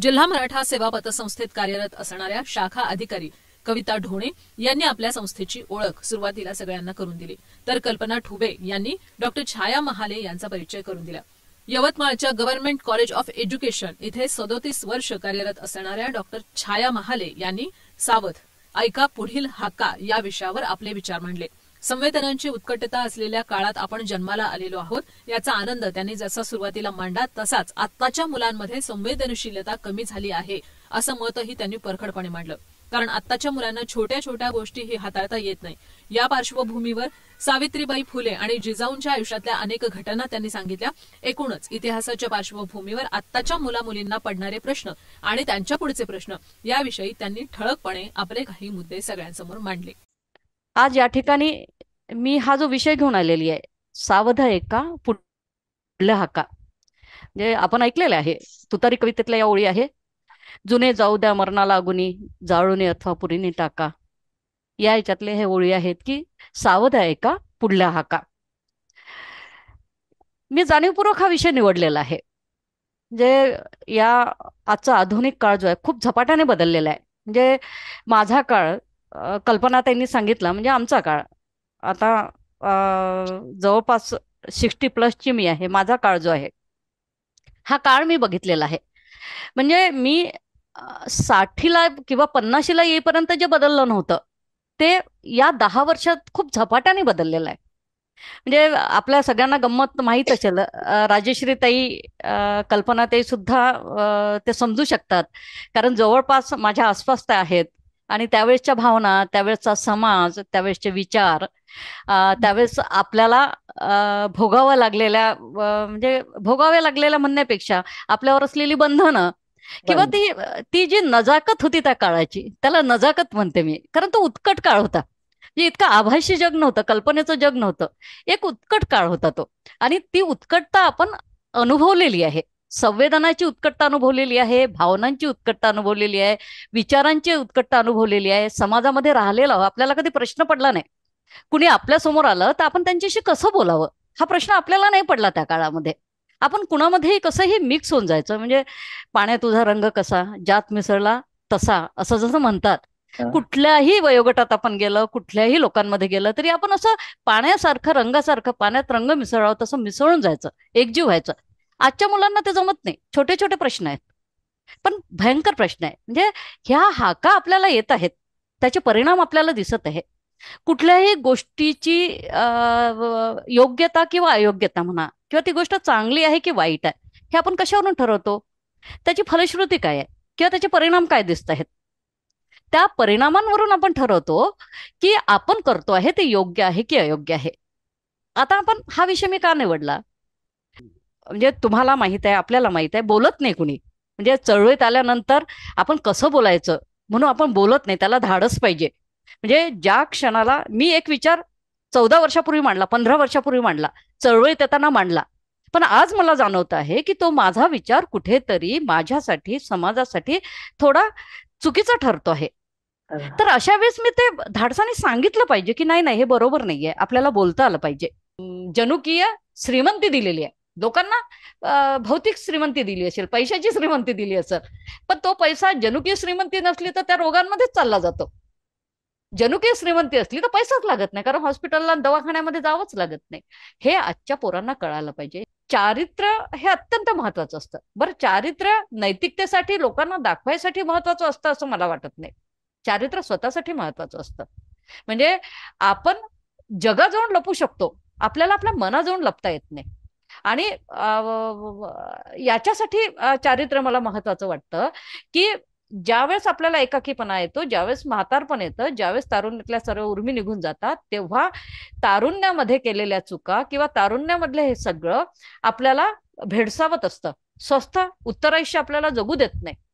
जिल्हा मराठा सेवा पतसंस्थेत कार्यरत असणाऱ्या शाखा अधिकारी कविता ढोणे यांनी आपल्या संस्थेची ओळख सुरुवातीला सगळ्यांना करून दिली, तर कल्पना ठुबे यांनी डॉक्टर छाया महाले यांचा परिचय करून दिला। यवतमाळच्या गव्हर्नमेंट कॉलेज ऑफ एज्युकेशन इथे 37 वर्ष कार्यरत असणाऱ्या डॉक्टर छाया महाले यांनी सावध ऐका पुढील हाका या विषयावर आपले विचार मांडले। संवेदनांची उत्कटता असलेल्या काळात आपण जन्माला आलेलो आहोत याचा आनंद त्यांनी जसा सुरुवातीला मांडला तसाच आत्ताच्या मुलांमध्ये संवेदनशीलता कमी झाली आहे असं मतही त्यांनी परखडपणे मांडलं। कारण आत्ताच्या मुलांना छोट्या छोट्या गोष्टीही हाताळता येत नाही। या पार्श्वभूमीवर सावित्रीबाई फुले आणि जिजाऊंच्या आयुष्यातल्या अनेक घटना त्यांनी सांगितल्या। एकूणच इतिहासाच्या पार्श्वभूमीवर आत्ताच्या मुला-मुलींना पडणारे प्रश्न आणि त्यांच्या पुढचे प्रश्न याविषयी त्यांनी ठळकपणे आपले काही मुद्दे सगळ्यांसमोर मांडले। आज या ठिकाणी मी हा जो विषय घेऊन आलेली आहे, सावध एका पुढल्या हाका, म्हणजे आपण ऐकलेलं आहे, तुतारी कवितेतल्या या ओळी आहे, जुने जाऊ द्या मरणाला अगुनी, जाळूने अथवा पुरीने टाका। या याच्यातले हे ओळी आहेत की सावध एका पुढल्या हाका। मी जाणीवपूर्वक हा विषय निवडलेला आहे, म्हणजे या आजचा आधुनिक काळ जो आहे खूप झपाट्याने बदललेला आहे। म्हणजे माझा काळ, कल्पना त्यांनी सांगितलं, म्हणजे आमचा काळ आता जवळपास 60+ मी आहे। माझा काळ जो आहे हा काळ मी बघितलेला आहे। म्हणजे मी 60ला किंवा 50ला येईपर्यंत जे बदललं नव्हतं ते या 10 वर्षात खूप झपाट्याने बदललेलं आहे। म्हणजे आपल्या सगळ्यांना गंमत माहीत असेल, राजेश्रीताई, कल्पनाताई सुद्धा ते समजू शकतात, कारण जवळपास माझ्या आसपास त्या आहेत। आणि त्यावेळेसच्या भावना, त्यावेळेसचा समाज, त्यावेळेसचे विचार, त्यावेळेस आपल्याला भोगावं लागलेल्या, म्हणजे भोगाव्या लागलेल्या म्हणण्यापेक्षा आपल्यावर असलेली बंधनं किंवा ती जी नजाकत होती त्या काळाची, त्याला नजाकत म्हणते मी, कारण तो उत्कट काळ होता। जे इतकं आभासी जग नव्हतं, कल्पनेचं जग नव्हतं, एक उत्कट काळ होता तो। आणि ती उत्कटता आपण अनुभवलेली आहे, संवेदनाची उत्कटता अनुभवलेली आहे, भावनांची उत्कटता अनुभवलेली आहे, विचारांची उत्कटता अनुभवलेली आहे। समाजामध्ये राहिलेला आपल्याला कधी प्रश्न पडला नाही, कुणी आपल्या समोर आलं तर आपण त्यांच्याशी कसं बोलावं हा प्रश्न आपल्याला नाही पडला त्या काळामध्ये। आपण कुणामध्येही कसंही मिक्स होऊन जायचं, म्हणजे पाण्यात तुझा रंग कसा, ज्यात मिसळला तसा, असं जसं म्हणतात। कुठल्याही वयोगटात आपण गेलं, कुठल्याही लोकांमध्ये गेलं तरी आपण असं पाण्यासारखं, रंगासारखं, पाण्यात रंग मिसळावं तसं मिसळून जायचं, एकजीव व्हायचं। आजच्या मुलांना ते जमत नाही। छोटे छोटे प्रश्न आहेत पण भयंकर प्रश्न आहे, म्हणजे ह्या हाका आपल्याला येत आहेत, त्याचे परिणाम आपल्याला दिसत आहे। कुठल्याही गोष्टीची योग्यता किंवा अयोग्यता म्हणा, किंवा ती गोष्ट चांगली आहे की वाईट आहे, हे आपण कशावरून ठरवतो? त्याची फलश्रुती काय आहे किंवा त्याचे परिणाम काय दिसत आहेत, त्या परिणामांवरून आपण ठरवतो की आपण करतो आहे ते योग्य आहे की अयोग्य आहे। आता आपण हा विषय मी का निवडला, म्हणजे तुम्हाला माहित आहे, आपल्याला माहित आहे, बोलत नाही कुणी, म्हणजे चळवळीत आल्यानंतर आपण कसं बोलायचं म्हणून आपण बोलत नाही, त्याला धाडस पाहिजे। म्हणजे ज्या क्षणाला मी एक विचार 14 वर्षापूर्वी मांडला, 15 वर्षापूर्वी मांडला, चळवळीत येताना मांडला, पण आज मला जाणवत आहे की तो माझा विचार कुठेतरी माझ्यासाठी, समाजासाठी थोडा चुकीचा ठरतो आहे। तर अशा वेळेस मी ते धाडसाने सांगितलं पाहिजे की नाही नाही, हे बरोबर नाहीये, आपल्याला बोलता आलं पाहिजे। जनुकीय श्रीमंती दिलेली आहे लोकांना, भौतिक श्रीमंती दिली असेल, पैशाची श्रीमंती दिली असेल, पण तो पैसा जनुकीय श्रीमंती नसली तर त्या रोगांमध्येच चालला जातो। जनुकीय श्रीमंती असली तर पैसाच लागत नाही, कारण हॉस्पिटलला, दवाखान्यामध्ये जावंच लागत नाही। हे आजच्या पोरांना कळायला पाहिजे। चारित्र्य हे अत्यंत महत्वाचं असतं। बरं, चारित्र्य नैतिकतेसाठी, लोकांना दाखवायसाठी महत्वाचं असतं असं मला वाटत नाही। चारित्र्य स्वतःसाठी महत्वाचं असतं। म्हणजे आपण जगाजवळ लपू शकतो, आपल्याला आपल्या मनाजवळ लपता येत नाही। आणि याच्यासाठी चारित्र्य मला महत्वाचं वाटतं की ज्यावेळेस आपल्याला एकाकीपणा येतो, ज्यावेळेस म्हातारपण येतं, ज्यावेळेस तारुण्यातल्या सर्व उर्मी निघून जातात, तेव्हा तारुण्यामध्ये केलेल्या चुका किंवा तारुण्यामधलं हे सगळं आपल्याला भेडसावत असतं। स्वस्थ उत्तरायुष्य आपल्याला जगू देत नाही।